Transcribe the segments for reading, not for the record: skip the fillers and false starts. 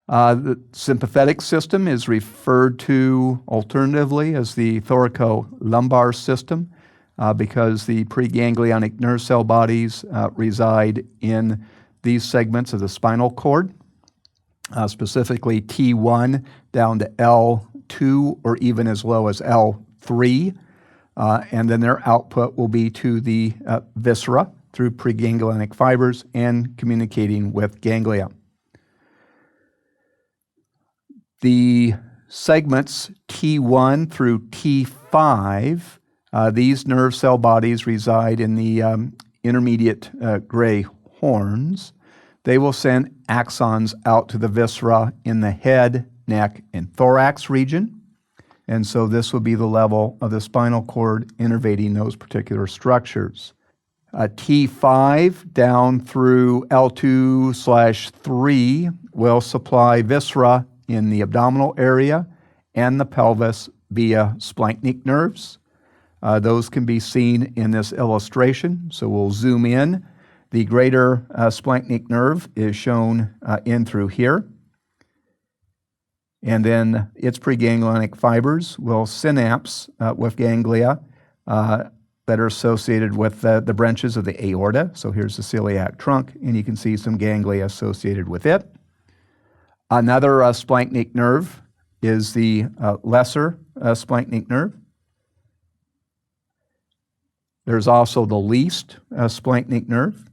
The sympathetic system is referred to alternatively as the thoracolumbar system because the preganglionic nerve cell bodies reside in these segments of the spinal cord, specifically T1 down to L2 or even as low as L3. And then their output will be to the viscera through preganglionic fibers and communicating with ganglia. The segments T1 through T5, these nerve cell bodies reside in the intermediate gray horns. They will send axons out to the viscera in the head, neck, and thorax region. And so this will be the level of the spinal cord innervating those particular structures. T5 down through L2/3 will supply viscera in the abdominal area and the pelvis via splanchnic nerves. Those can be seen in this illustration. So we'll zoom in. The greater splanchnic nerve is shown in through here. And then its preganglionic fibers will synapse with ganglia that are associated with the branches of the aorta. So here's the celiac trunk, and you can see some ganglia associated with it. Another splanchnic nerve is the lesser splanchnic nerve. There's also the least splanchnic nerve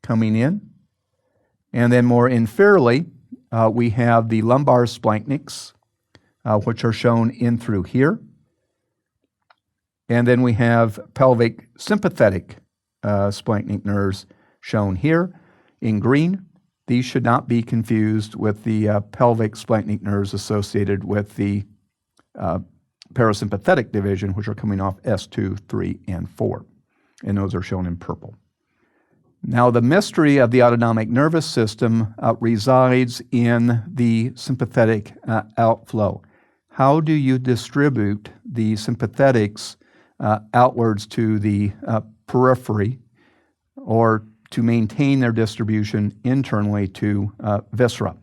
coming in. And then more inferiorly, we have the lumbar splanchnics, which are shown in through here. And then we have pelvic sympathetic splanchnic nerves shown here in green. These should not be confused with the pelvic splanchnic nerves associated with the parasympathetic division, which are coming off S2, 3, and 4. And those are shown in purple. Now, the mystery of the autonomic nervous system resides in the sympathetic outflow. How do you distribute the sympathetics outwards to the periphery or to maintain their distribution internally to viscera?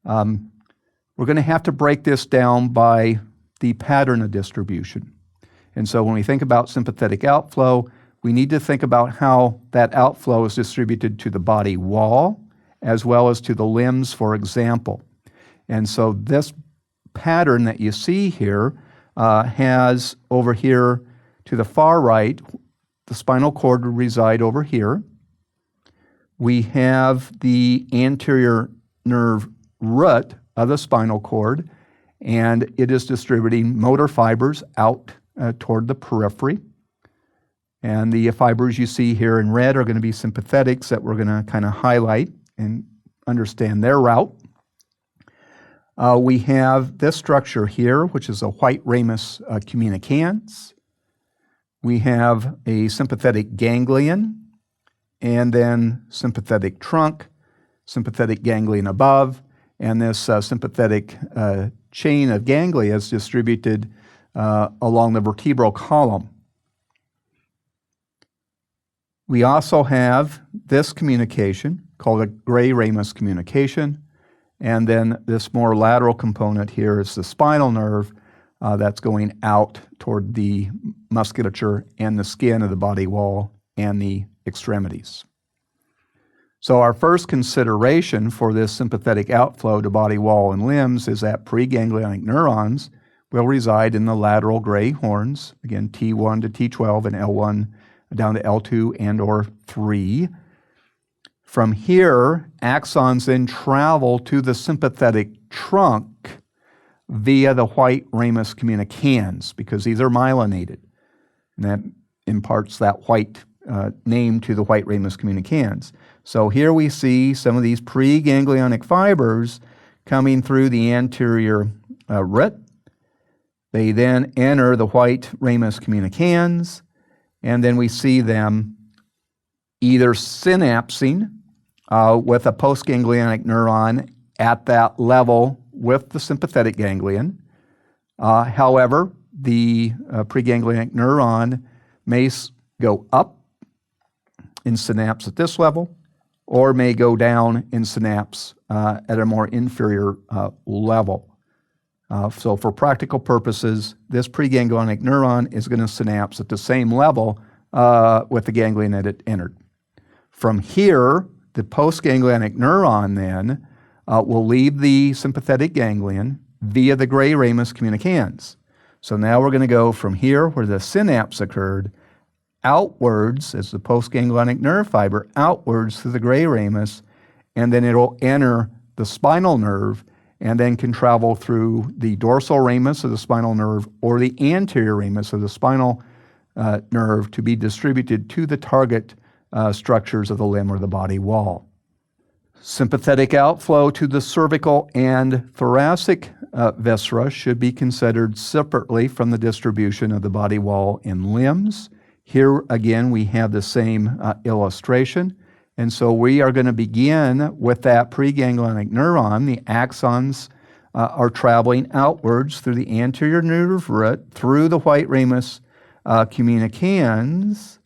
We're going to have to break this down by the pattern of distribution. And so when we think about sympathetic outflow, we need to think about how that outflow is distributed to the body wall as well as to the limbs, for example. And so this pattern that you see here has over here to the far right, the spinal cord will reside over here. We have the anterior nerve root of the spinal cord, and it is distributing motor fibers out toward the periphery. And the fibers you see here in red are going to be sympathetics that we're going to kind of highlight and understand their route. We have this structure here, which is a white ramus communicans. We have a sympathetic ganglion, and then sympathetic trunk, sympathetic ganglion above, and this sympathetic chain of ganglia is distributed along the vertebral column. We also have this communication called a gray ramus communication, and then this more lateral component here is the spinal nerve that's going out toward the musculature and the skin of the body wall and the extremities. So our first consideration for this sympathetic outflow to body wall and limbs is that preganglionic neurons will reside in the lateral gray horns, again T1 to T12 and L1 down to L2 and or 3. From here, axons then travel to the sympathetic trunk via the white ramus communicans because these are myelinated. And that imparts that white name to the white ramus communicans. So here we see some of these preganglionic fibers coming through the anterior root. They then enter the white ramus communicans, and then we see them either synapsing with a postganglionic neuron at that level with the sympathetic ganglion. However, the preganglionic neuron may go up in synapse at this level, or may go down in synapse at a more inferior level. So for practical purposes, this preganglionic neuron is going to synapse at the same level with the ganglion that it entered. From here, the postganglionic neuron then will leave the sympathetic ganglion via the gray ramus communicans. So now we're going to go from here where the synapse occurred outwards as the postganglionic nerve fiber, outwards through the gray ramus, and then it'll enter the spinal nerve and then can travel through the dorsal ramus of the spinal nerve or the anterior ramus of the spinal nerve to be distributed to the target structures of the limb or the body wall. Sympathetic outflow to the cervical and thoracic viscera should be considered separately from the distribution of the body wall and limbs. Here again we have the same illustration. And so we are going to begin with that preganglionic neuron. The axons are traveling outwards through the anterior nerve root, through the white ramus communicans,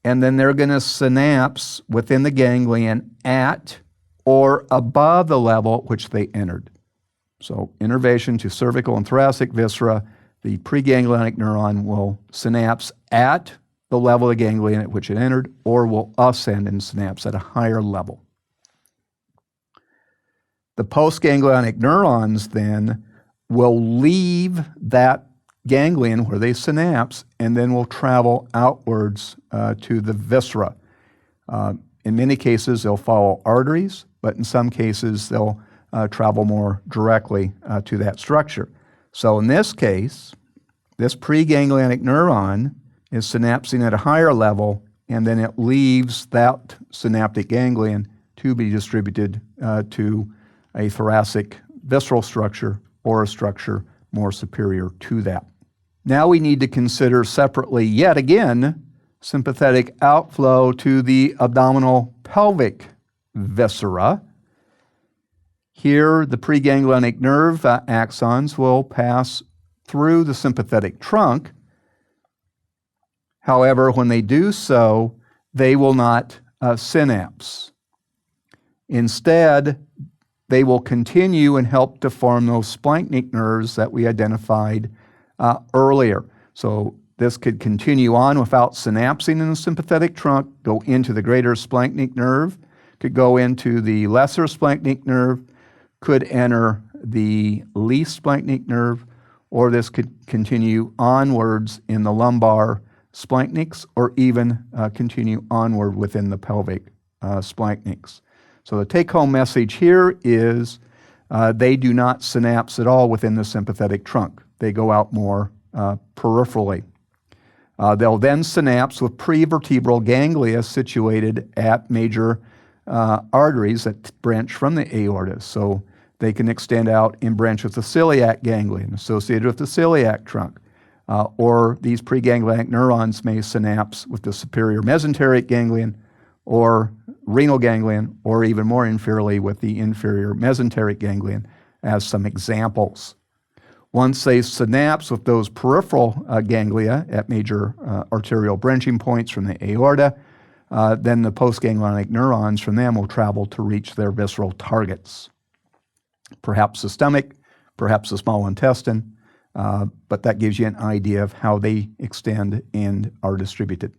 and then they're going to synapse within the ganglion at or above the level at which they entered. So innervation to cervical and thoracic viscera, the preganglionic neuron will synapse at the level of the ganglion at which it entered, or will ascend and synapse at a higher level. The postganglionic neurons then will leave that ganglion where they synapse and then will travel outwards to the viscera. In many cases, they'll follow arteries, but in some cases, they'll travel more directly to that structure. So in this case, this preganglionic neuron is synapsing at a higher level, and then it leaves that synaptic ganglion to be distributed to a thoracic visceral structure or a structure more superior to that. Now we need to consider separately, yet again, sympathetic outflow to the abdominal pelvic viscera. Here, the preganglionic nerve axons will pass through the sympathetic trunk. However, when they do so, they will not synapse. Instead, they will continue and help to form those splanchnic nerves that we identified earlier. So this could continue on without synapsing in the sympathetic trunk, go into the greater splanchnic nerve, could go into the lesser splanchnic nerve, could enter the least splanchnic nerve, or this could continue onwards in the lumbar splanchnics, or even continue onward within the pelvic splanchnics. So the take-home message here is they do not synapse at all within the sympathetic trunk. They go out more peripherally. They'll then synapse with prevertebral ganglia situated at major arteries that branch from the aorta. So they can extend out and branch with the celiac ganglion associated with the celiac trunk. Or these preganglionic neurons may synapse with the superior mesenteric ganglion or renal ganglion, or even more inferiorly with the inferior mesenteric ganglion as some examples. Once they synapse with those peripheral ganglia at major arterial branching points from the aorta, then the postganglionic neurons from them will travel to reach their visceral targets. Perhaps the stomach, perhaps the small intestine, but that gives you an idea of how they extend and are distributed.